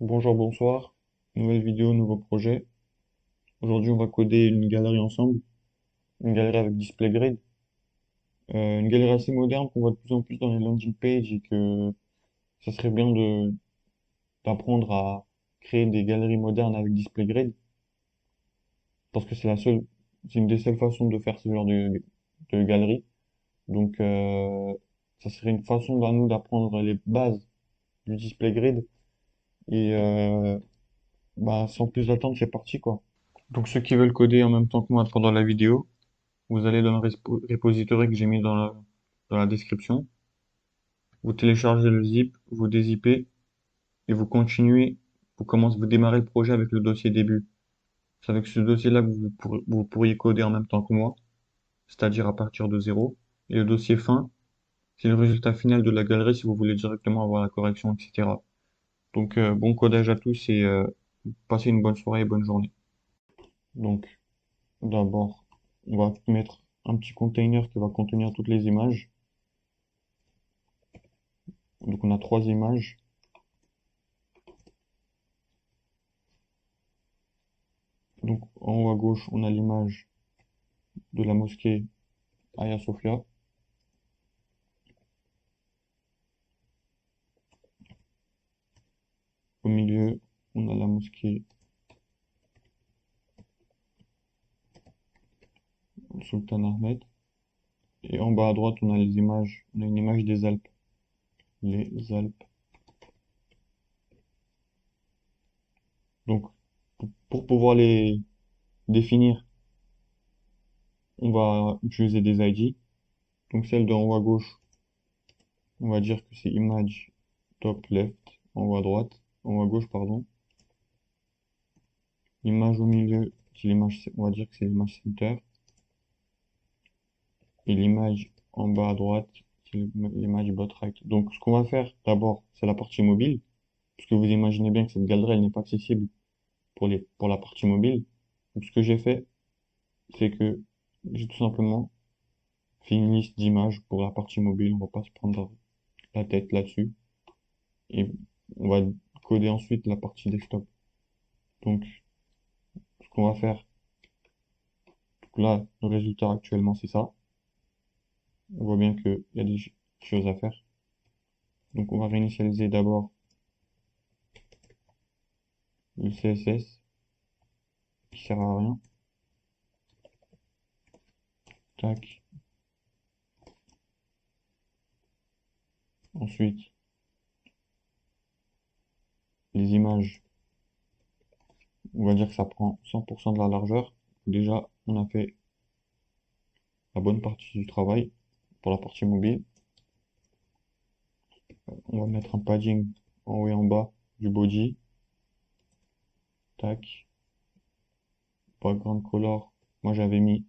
Bonjour, bonsoir. Nouvelle vidéo, nouveau projet. Aujourd'hui, on va coder une galerie ensemble. Une galerie avec display grid. Une galerie assez moderne qu'on voit de plus en plus dans les landing pages et que ça serait bien d'apprendre à créer des galeries modernes avec display grid parce que c'est une des seules façons de faire ce genre de galerie. Donc, ça serait une façon à nous d'apprendre les bases du display grid et sans plus attendre, c'est parti quoi. Donc, ceux qui veulent coder en même temps que moi pendant la vidéo, vous allez dans le repository que j'ai mis dans la description. Vous téléchargez le zip, vous dézippez et vous continuez. Vous démarrez le projet avec le dossier début. C'est avec ce dossier-là que vous pourriez coder en même temps que moi, c'est-à-dire à partir de zéro. Et le dossier fin, c'est le résultat final de la galerie si vous voulez directement avoir la correction, etc. Donc bon codage à tous et passez une bonne soirée et bonne journée. Donc d'abord, on va mettre un petit container qui va contenir toutes les images. Donc on a trois images. Donc en haut à gauche, on a l'image de la mosquée Hagia Sophia. Au milieu, on a la mosquée Sultan Ahmed. Et en bas à droite, on a on a une image des Alpes. Les Alpes. Donc pour pouvoir les définir, on va utiliser des ID. Donc celle d'en haut à gauche, on va dire que c'est image top left, en haut à droite, en haut à gauche, pardon. L'image au milieu, on va dire que c'est l'image center. Et l'image en bas à droite, c'est l'image bot right. Donc, ce qu'on va faire d'abord, c'est la partie mobile, puisque vous imaginez bien que cette galerie, elle n'est pas accessible pour la partie mobile. Donc, ce que j'ai fait, c'est que j'ai tout simplement fait une liste d'images pour la partie mobile. On va pas se prendre la tête là-dessus. Et on va coder ensuite la partie desktop. Donc, ce qu'on va faire, donc là, le résultat actuellement, c'est ça. On voit bien qu'il y a des choses à faire. Donc, on va réinitialiser d'abord le CSS qui sert à rien. Tac. Ensuite, les images, on va dire que ça prend 100% de la largeur. Déjà, on a fait la bonne partie du travail pour la partie mobile. On va mettre un padding en haut et en bas du body. Tac. Background color. Moi, j'avais mis,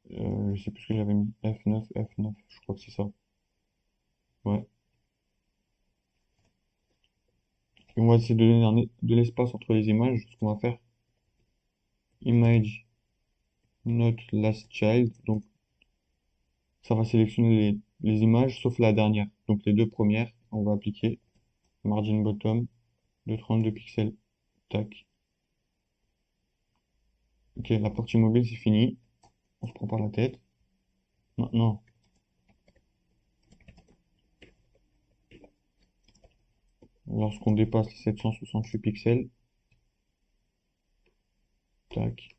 je sais plus ce que j'avais mis. F9. Je crois que c'est ça. Ouais. Et on va essayer de donner de l'espace entre les images. Ce qu'on va faire, image not last child. Donc, ça va sélectionner les images sauf la dernière. Donc, les deux premières, on va appliquer margin bottom de 32 pixels. Tac. Ok, la partie mobile, c'est fini. On se prend pas la tête. Maintenant, lorsqu'on dépasse les 768 pixels, tac,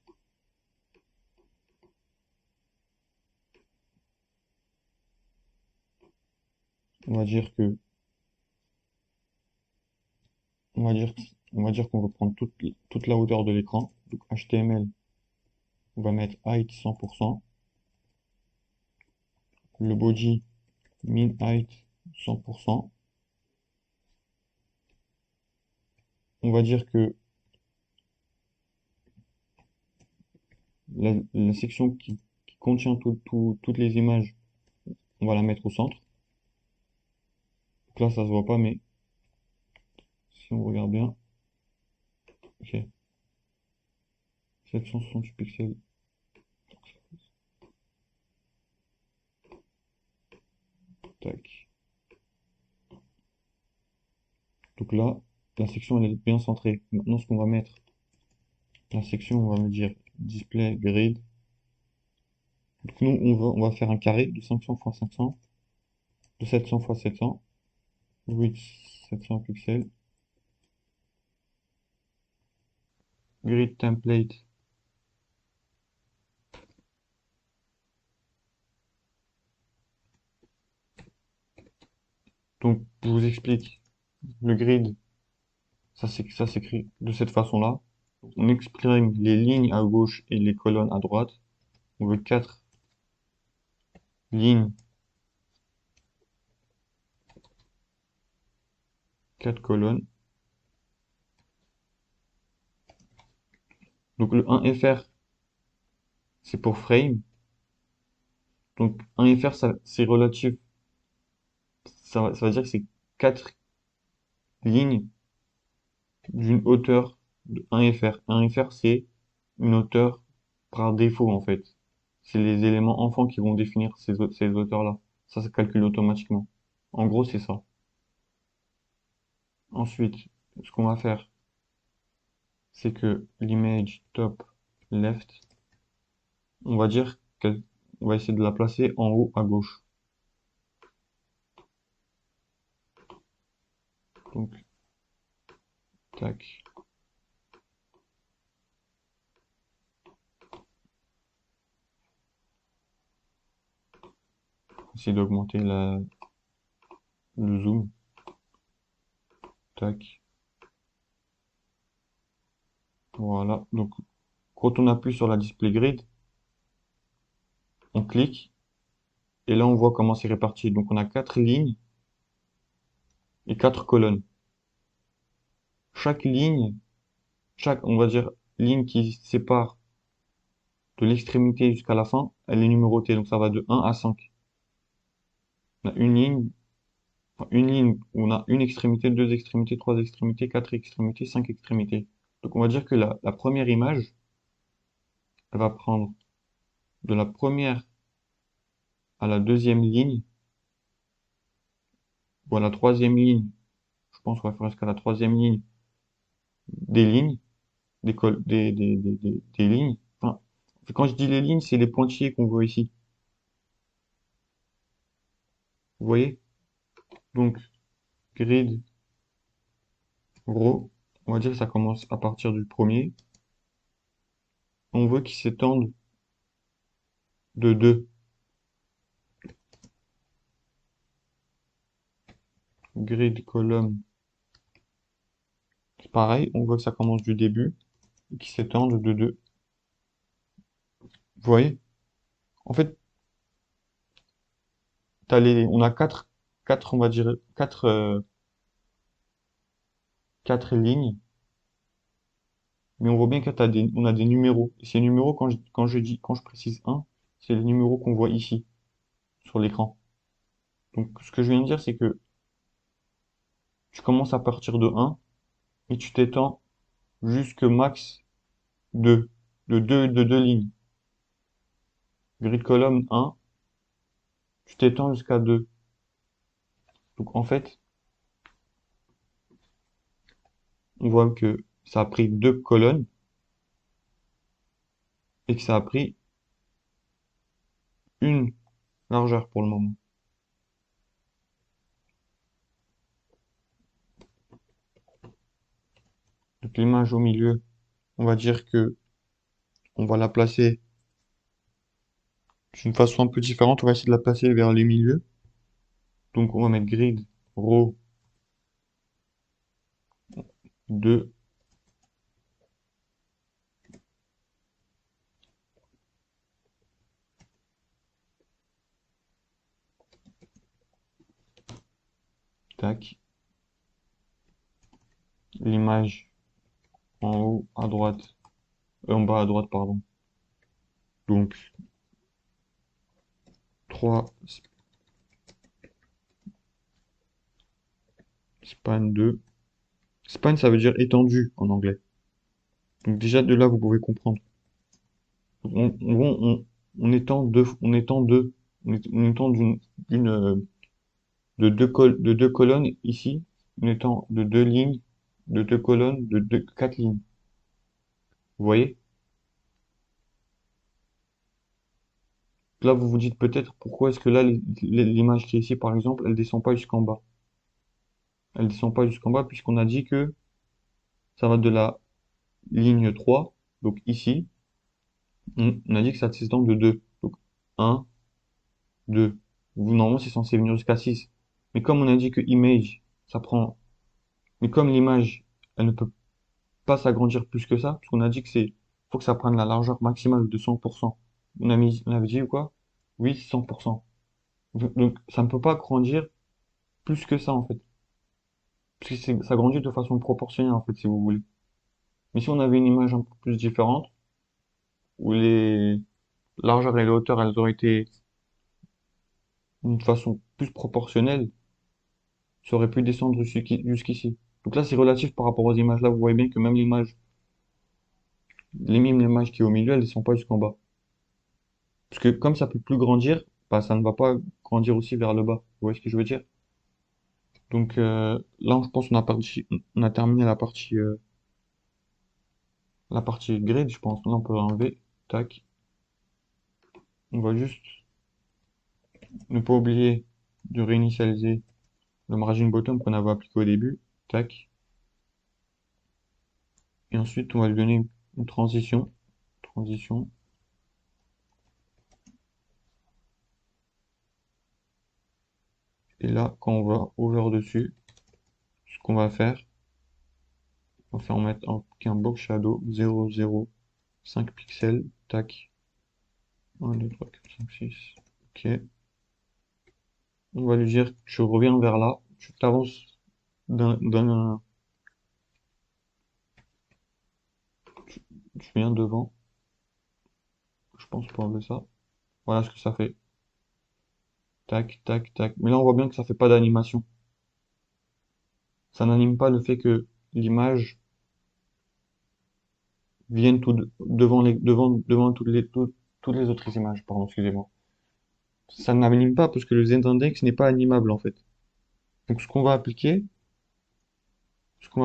on va dire que, on va dire, on va dire qu'on veut prendre toute la hauteur de l'écran. Donc HTML, on va mettre height 100%. Le body, min height 100%. On va dire que la section qui contient toutes les images, on va la mettre au centre. Donc là, ça se voit pas, mais si on regarde bien, ok, 768 pixels, tac. Donc là, la section elle est bien centrée. Maintenant, ce qu'on va mettre, la section, on va me dire display grid. Donc nous, on va faire un carré de 500 x 500, de 700 x 700, width 700 pixels, grid template. Donc, je vous explique, le grid, ça s'écrit de cette façon-là. On exprime les lignes à gauche et les colonnes à droite. On veut 4 lignes, 4 colonnes. Donc le 1fr, c'est pour frame. Donc 1fr, c'est relatif. Ça va dire que c'est 4 lignes d'une hauteur de 1fr. 1fr, c'est une hauteur par défaut, en fait. C'est les éléments enfants qui vont définir ces hauteurs-là. Ça se calcule automatiquement. En gros, c'est ça. Ensuite, ce qu'on va faire, c'est que l'image top left, on va dire qu'on va essayer de la placer en haut à gauche. Donc, tac. Essayer d'augmenter le zoom. Tac. Voilà. Donc, quand on appuie sur la display grid, on clique et là on voit comment c'est réparti. Donc, on a 4 lignes et 4 colonnes. Chaque ligne, on va dire, ligne qui sépare de l'extrémité jusqu'à la fin, elle est numérotée. Donc, ça va de 1 à 5. On a une ligne où on a une extrémité, deux extrémités, trois extrémités, quatre extrémités, cinq extrémités. Donc, on va dire que la première image, elle va prendre de la première à la deuxième ligne, ou à la troisième ligne, je pense qu'on va faire jusqu'à la troisième ligne des lignes, des lignes. Enfin, quand je dis les lignes, c'est les pointillés qu'on voit ici. Vous voyez? Donc, grid row, on va dire que ça commence à partir du premier. On veut qu'il s'étende de 2. Grid column, c'est pareil, on voit que ça commence du début et qu'il s'étende de 2. Vous voyez? En fait, on a on va dire, quatre lignes, mais on voit bien on a des numéros. Et ces numéros, quand je précise un, c'est les numéros qu'on voit ici, sur l'écran. Donc, ce que je viens de dire, c'est que tu commences à partir de un et tu t'étends jusque max 2, de deux lignes. Grid column un, tu t'étends jusqu'à 2. Donc, en fait, on voit que ça a pris 2 colonnes et que ça a pris une largeur pour le moment. Donc, l'image au milieu, on va dire que on va la placer d'une façon un peu différente. On va essayer de la placer vers les milieux. Donc, on va mettre grid row 2. Tac. L'image en haut à droite, en bas à droite, pardon. Donc, 3 span 2. Span, ça veut dire étendu en anglais. Donc, déjà, de là, vous pouvez comprendre. On étend on étend de deux colonnes ici, une étang de deux lignes, de deux colonnes, quatre lignes. Vous voyez? Là, vous vous dites peut-être pourquoi est-ce que là, l'image qui est ici, par exemple, elle descend pas jusqu'en bas. Elle descend pas jusqu'en bas puisqu'on a dit que ça va de la ligne 3, donc ici, on a dit que ça s'étend de 2. Donc un, 2. Normalement, c'est censé venir jusqu'à 6. Mais comme on a dit que image, ça prend... Mais comme l'image, elle ne peut pas s'agrandir plus que ça, parce qu'on a dit que faut que ça prenne la largeur maximale de 100%. On avait dit ou quoi? Oui, 100%. Donc, ça ne peut pas grandir plus que ça, en fait. Parce que ça grandit de façon proportionnelle, en fait, si vous voulez. Mais si on avait une image un peu plus différente, où les largeurs et les hauteurs, elles auraient été d'une façon plus proportionnelle, ça aurait pu descendre jusqu'ici. Donc là, c'est relatif par rapport aux images. Là, vous voyez bien que même l'image qui est au milieu, elles ne descend pas jusqu'en bas. Parce que comme ça peut plus grandir, bah, ça ne va pas grandir aussi vers le bas. Vous voyez ce que je veux dire? Donc là, je pense on a terminé la partie grid, je pense. Là, on peut enlever. Tac. On va juste ne pas oublier de réinitialiser le margin bottom qu'on avait appliqué au début. Tac. Et ensuite, on va lui donner une transition. Transition. Et là, quand on va over dessus, ce qu'on va faire, on va faire mettre un box shadow 0, 0, 5 pixels. Tac. 1, 2, 3, 4, 5, 6. Ok. On va lui dire, tu reviens vers là, tu t'avances d'un, tu viens devant, je pense pour enlever ça. Voilà ce que ça fait. Tac, tac, tac. Mais là, on voit bien que ça fait pas d'animation. Ça n'anime pas le fait que l'image vienne devant toutes les autres images. Pardon, excusez-moi. Ça n'anime pas parce que le z-index n'est pas animable en fait. Donc ce qu'on va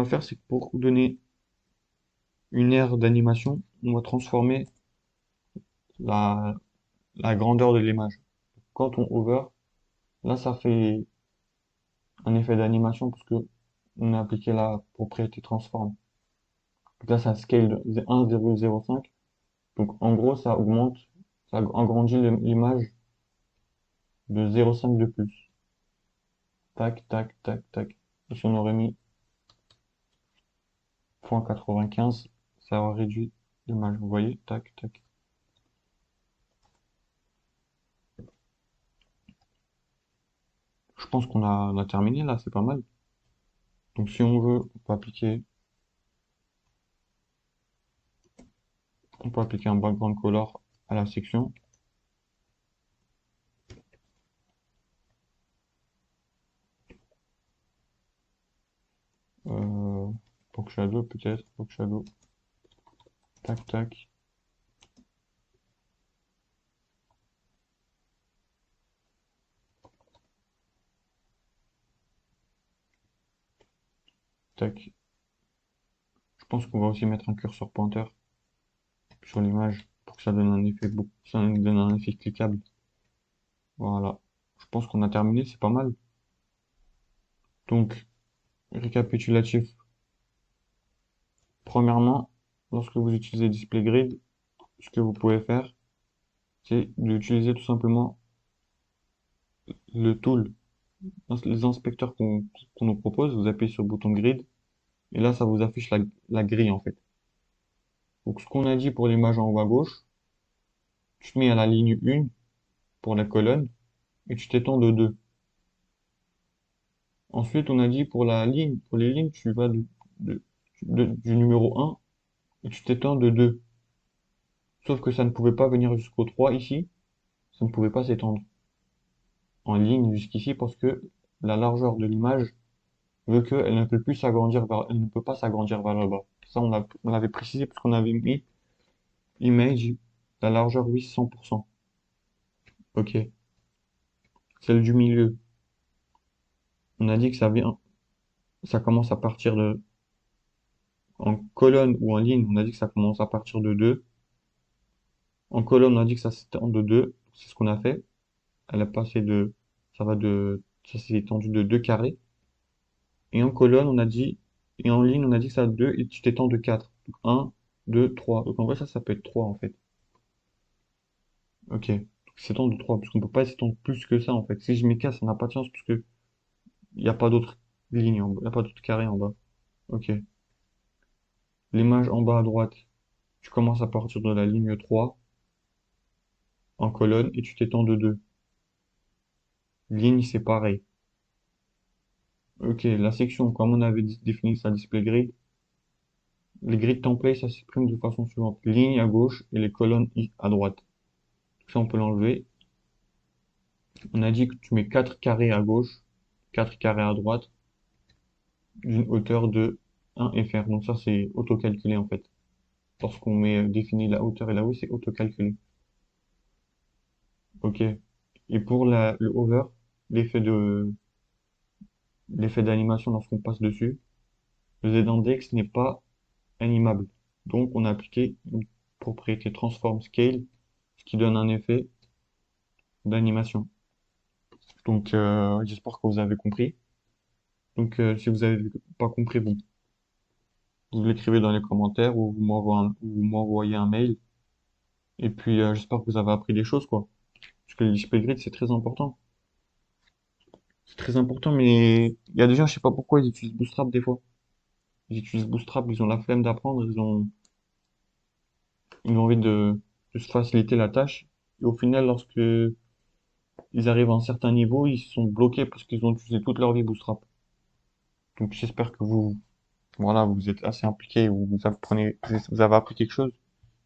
faire, c'est que pour donner une aire d'animation, on va transformer la, la grandeur de l'image. Quand on hover, là, ça fait un effet d'animation parce que on a appliqué la propriété transform. Donc là, ça scale de 1,05. Donc en gros, ça agrandit l'image de 0,5 de plus. Tac, tac, tac, tac. Et si on aurait mis 0,95, ça aurait réduit l'image. Vous voyez? Tac, tac. Je pense on a terminé là, c'est pas mal. Donc si on peut appliquer un background color à la section. Euh, Box shadow peut-être, box shadow. Tac, tac, tac. Je pense qu'on va aussi mettre un curseur pointeur sur l'image pour que ça donne un effet cliquable. Voilà. Je pense qu'on a terminé, c'est pas mal. Donc, récapitulatif. Premièrement, lorsque vous utilisez Display Grid, ce que vous pouvez faire, c'est d'utiliser tout simplement le tool, les inspecteurs qu'on nous propose. Vous appuyez sur le bouton Grid, et là, ça vous affiche la grille en fait. Donc, ce qu'on a dit pour l'image en haut à gauche, tu te mets à la ligne 1 pour la colonne, et tu t'étends de 2. Ensuite, on a dit pour les lignes, tu vas de- du numéro 1 et tu t'étends de 2. Sauf que ça ne pouvait pas venir jusqu'au 3 ici, ça ne pouvait pas s'étendre en ligne jusqu'ici parce que la largeur de l'image veut qu'elle ne peut plus elle ne peut pas s'agrandir vers le bas. Ça, on l'avait précisé parce qu'on avait mis image, la largeur, oui, 100%. Ok. Celle du milieu, on a dit que ça vient, ça commence à partir de, en colonne ou en ligne, on a dit que ça commence à partir de 2. En colonne, on a dit que ça s'étend de 2. C'est ce qu'on a fait. Elle a passé de, ça s'est étendu de 2 carrés. Et en colonne, on a dit, et en ligne, on a dit que ça a 2 et tu t'étends de 4. Donc 1, 2, 3. Donc en vrai, ça peut être 3 en fait. Ok. Donc s'étend de 3, parce qu'on peut pas s'étendre plus que ça en fait. Si je mets 4, ça n'a pas de sens, parce que il n'y a pas d'autres lignes en bas, il n'y a pas d'autres carrés en bas. Ok. L'image en bas à droite, tu commences à partir de la ligne 3 en colonne et tu t'étends de 2. Ligne, c'est pareil. Ok, la section, comme on avait défini sa display grid, les grid templates, ça s'exprime de façon suivante. Ligne à gauche et les colonnes à droite. Ça, on peut l'enlever. On a dit que tu mets 4 carrés à gauche, 4 carrés à droite, d'une hauteur de 1 fr. Donc ça, c'est auto-calculé en fait. Lorsqu'on définit la hauteur et la hausse, c'est auto-calculé. Ok. Et pour le hover, l'effet de, l'effet d'animation lorsqu'on passe dessus, le z-index n'est pas animable. Donc, on a appliqué une propriété transform scale, ce qui donne un effet d'animation. Donc, j'espère que vous avez compris. Donc, si vous avez pas compris, vous l'écrivez dans les commentaires ou vous m'envoyez un mail. Et puis, j'espère que vous avez appris des choses, quoi. Parce que le display grid, c'est très important. C'est très important, mais il y a des gens, je sais pas pourquoi, ils utilisent Bootstrap des fois. Ils utilisent Bootstrap, ils ont la flemme d'apprendre, ils ont envie de se faciliter la tâche. Et au final, lorsque ils arrivent à un certain niveau, ils sont bloqués parce qu'ils ont utilisé toute leur vie Bootstrap. Donc j'espère que voilà, vous êtes assez impliqués, vous avez appris quelque chose.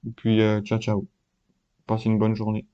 Et puis ciao ciao. Passez une bonne journée.